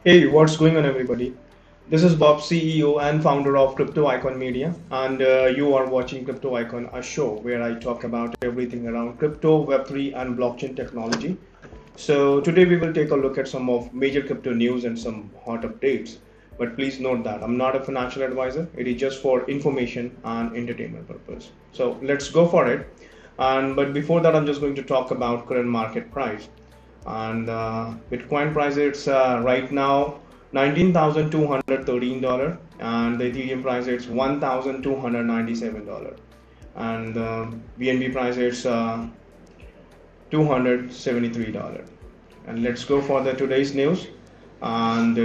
Hey, what's going on, everybody? This is Bob, CEO and founder of Cryptoikonmedia, and you are watching Crypto Icon, a show where I talk about everything around crypto, Web3, and blockchain technology. So today we will take a look at some of major crypto news and some hot updates. But please note that I'm not a financial advisor; it is just for information and entertainment purpose. So let's go for it. And but before that, I'm just going to talk about current market price and bitcoin price it's right now $19,213 and the ethereum price it's $1,297 and bnb price it's $273. And let's go for the today's news. And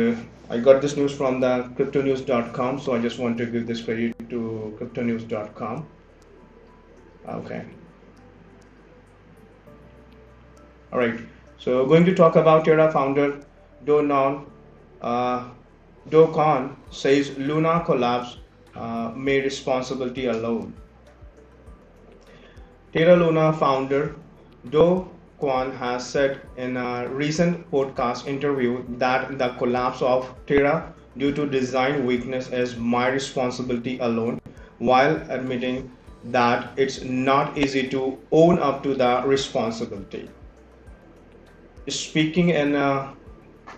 I got this news from the cryptonews.com, so I just want to give this credit to cryptonews.com. Okay, all right, so going to talk about Terra founder Donon uh, Do Kwon says Luna collapse may responsibility alone. Terra Luna founder Do Kwon has said in a recent podcast interview that the collapse of Terra due to design weakness is my responsibility alone, while admitting that it's not easy to own up to the responsibility. Speaking in an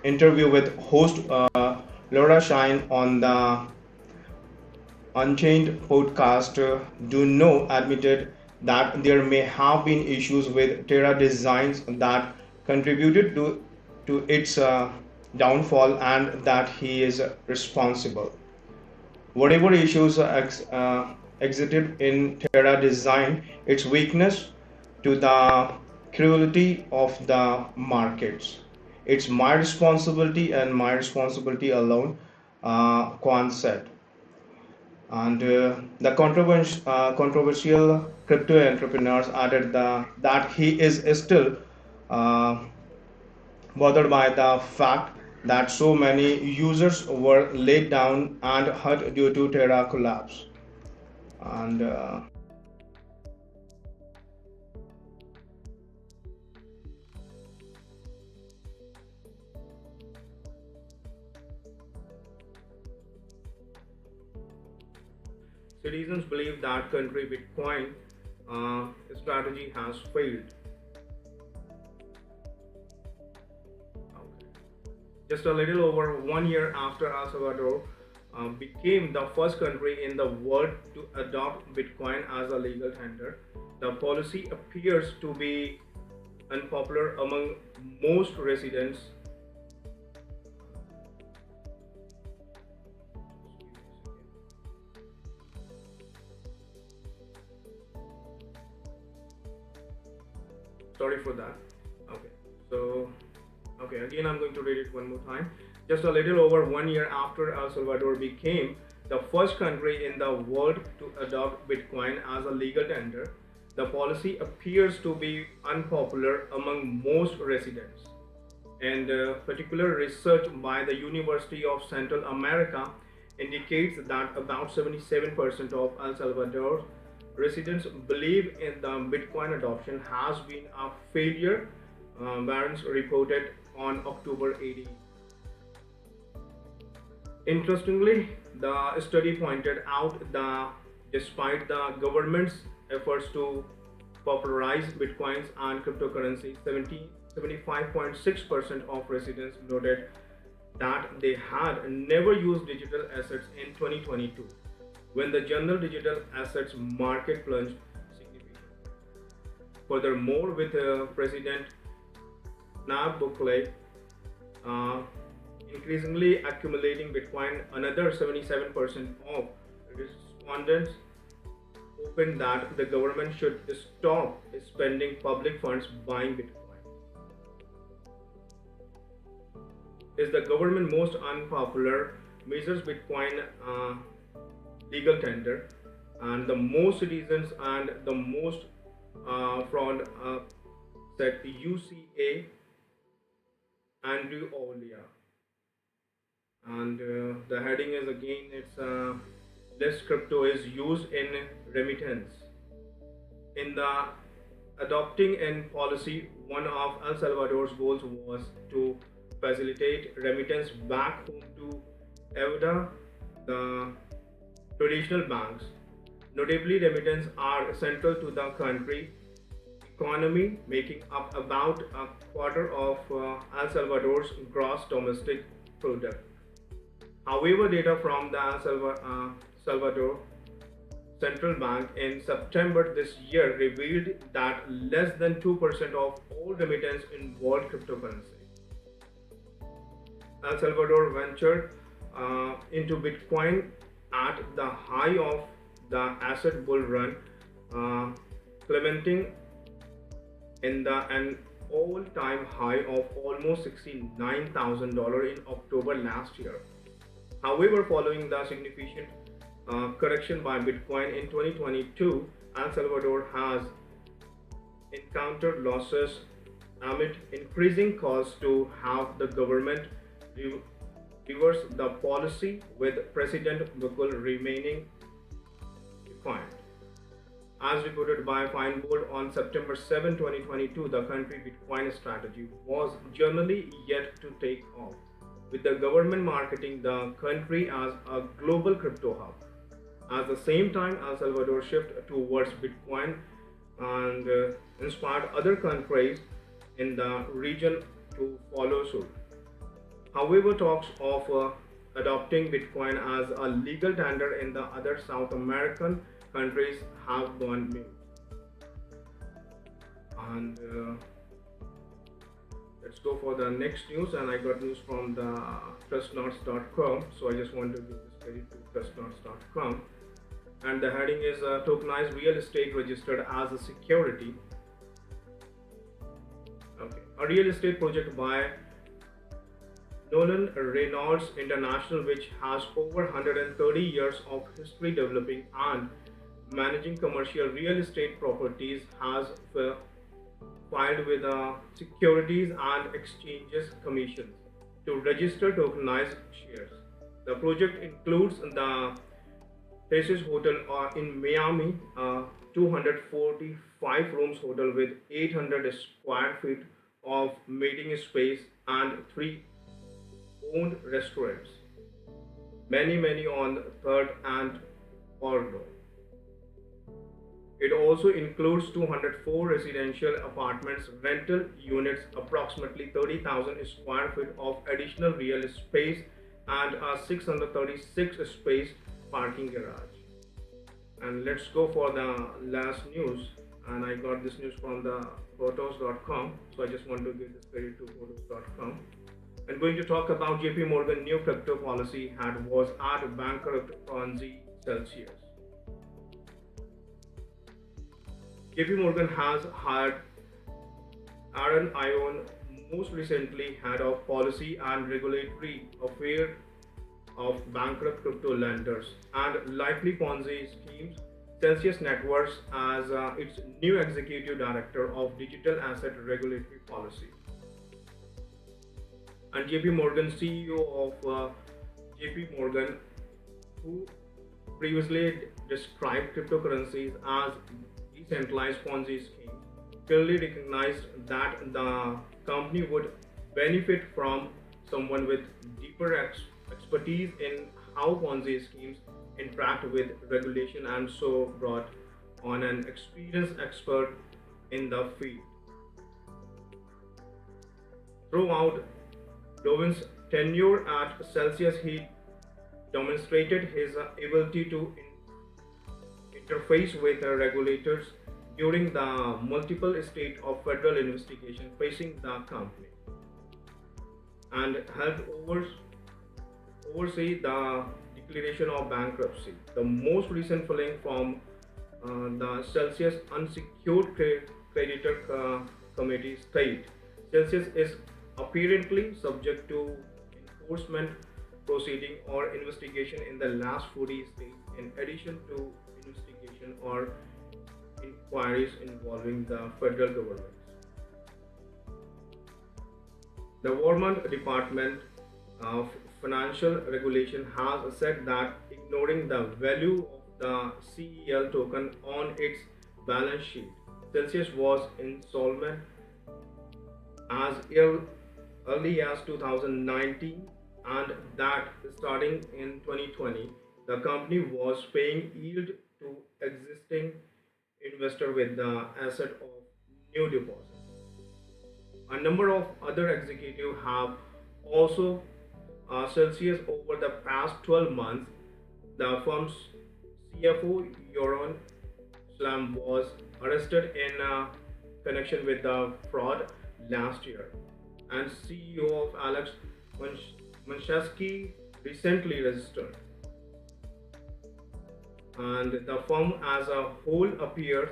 interview with host Laura Shine on the Unchained podcast, Duno admitted that there may have been issues with Terra designs that contributed to its downfall and that he is responsible. Whatever issues exited in Terra design, its weakness to the cruelty of the markets. It's my responsibility and my responsibility alone, Kwan said. And the controversial crypto entrepreneurs added that he is still uh, bothered by the fact that so many users were laid down and hurt due to Terra collapse. And citizens believe that country Bitcoin strategy has failed. Okay. Just a little over 1 year after El Salvador became the first country in the world to adopt Bitcoin as a legal tender, the policy appears to be unpopular among most residents. Sorry for that. Okay, so okay, again I'm going to read it one more time. Just a little over 1 year after El Salvador became the first country in the world to adopt Bitcoin as a legal tender, the policy appears to be unpopular among most residents. And particular research by the University of Central America indicates that about 77% of El Salvador residents believe in the Bitcoin adoption has been a failure, Barron's reported on October 18. Interestingly, the study pointed out that despite the government's efforts to popularize bitcoins and cryptocurrencies, 75.6% of residents noted that they had never used digital assets in 2022, when the general digital assets market plunged significantly. Furthermore, with President Nayib Bukele uh, increasingly accumulating Bitcoin, another 77% of respondents open that the government should stop spending public funds buying Bitcoin. Is the government most unpopular measures Bitcoin legal tender, and the most citizens and the most fraud said UCA Andrew Olia. And the heading is again it's less crypto is used in remittance. In the adopting in policy, one of El Salvador's goals was to facilitate remittance back home to EVDA, the traditional banks. Notably, remittances are central to the country economy, making up about a quarter of El Salvador's gross domestic product. However, data from the Salvador Central Bank in September this year revealed that less than 2% of all remittance involved cryptocurrency. El Salvador ventured into Bitcoin at the high of the asset bull run, plummeting an all-time high of almost $69,000 in October last year. However, following the significant correction by Bitcoin in 2022, El Salvador has encountered losses amid increasing costs to have the government reverse the policy, with President Bukele remaining defiant. As reported by Feingold on September 7, 2022, the country Bitcoin strategy was generally yet to take off, with the government marketing the country as a global crypto hub. At the same time, El Salvador shifted towards Bitcoin and inspired other countries in the region to follow suit. However, talks of adopting Bitcoin as a legal tender in the other South American countries have gone mute. And let's go for the next news. And I got news from the trustnotes.com. So I just want to give this credit to trustnotes.com. And the heading is tokenized real estate registered as a security. Okay, a real estate project by Nolan Reynolds International, which has over 130 years of history developing and managing commercial real estate properties, has filed with the Securities and Exchanges Commission to register tokenized shares. The project includes the Terra Hotel in Miami, a 245 rooms hotel with 800 square feet of meeting space and 3 owned restaurants, many on Third and Ordo. It also includes 204 residential apartments, rental units, approximately 30,000 square feet of additional real space, and a 636 space parking garage. And let's go for the last news. And I got this news from the photos.com. So I just want to give this credit to photos.com. I'm going to talk about JPMorgan new crypto policy was at bankrupt Ponzi Celsius. JPMorgan has hired Aaron Ion, most recently head of policy and regulatory affairs of bankrupt crypto lenders and likely Ponzi schemes, Celsius Networks, as its new executive director of digital asset regulatory policy. And JPMorgan CEO of JPMorgan, who previously described cryptocurrencies as decentralized Ponzi schemes, clearly recognized that the company would benefit from someone with deeper expertise in how Ponzi schemes interact with regulation, and so brought on an experienced expert in the field. Throughout Dovin's tenure at Celsius, he demonstrated his ability to interface with regulators during the multiple state of federal investigation facing the company, and helped oversee the declaration of bankruptcy. The most recent filing from the Celsius Unsecured Creditor Committee state Celsius is apparently subject to enforcement proceeding or investigation in the last 40 states, in addition to investigation or inquiries involving the federal government. The Vermont Department of Financial Regulation has said that ignoring the value of the CEL token on its balance sheet, Celsius was insolvent as early as 2019, and that starting in 2020, the company was paying yield to existing investor with the asset of new deposits. A number of other executives have also Celsius over the past 12 months. The firm's CFO, Yoron Slam, was arrested in connection with the fraud last year, and CEO of Alex Manshasky recently registered. And the firm as a whole appears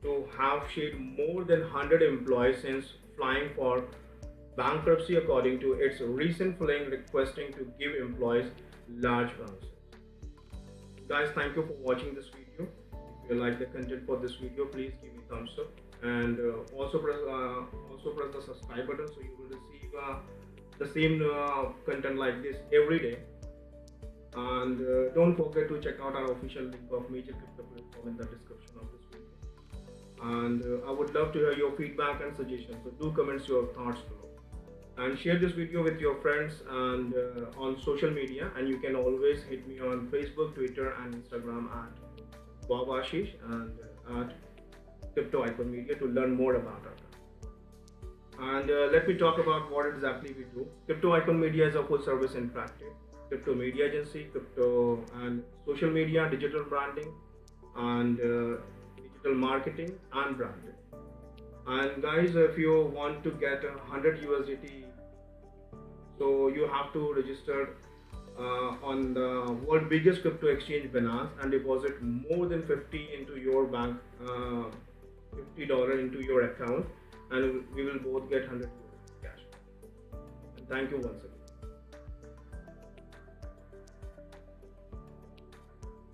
to have shed more than 100 employees since flying for bankruptcy, according to its recent filing requesting to give employees large bonuses. Guys, thank you for watching this video. If you like the content for this video, please give me thumbs up, and also press the subscribe button so you will receive the same content like this every day. And don't forget to check out our official link of major crypto platform in the description of this video. And I would love to hear your feedback and suggestions, so do comment your thoughts below, and share this video with your friends and on social media. And you can always hit me on Facebook, Twitter and Instagram at bobasheesh and at cryptoikonmedia to learn more about our company. And let me talk about what exactly we do. Cryptoikonmedia is a full service interactive crypto media agency, crypto and social media, digital branding, and digital marketing and branding. And guys, if you want to get 100 USDT, so you have to register on the world biggest crypto exchange Binance and deposit more than 50 into your bank, $50 into your account, and we will both get 100 cash. And thank you once again.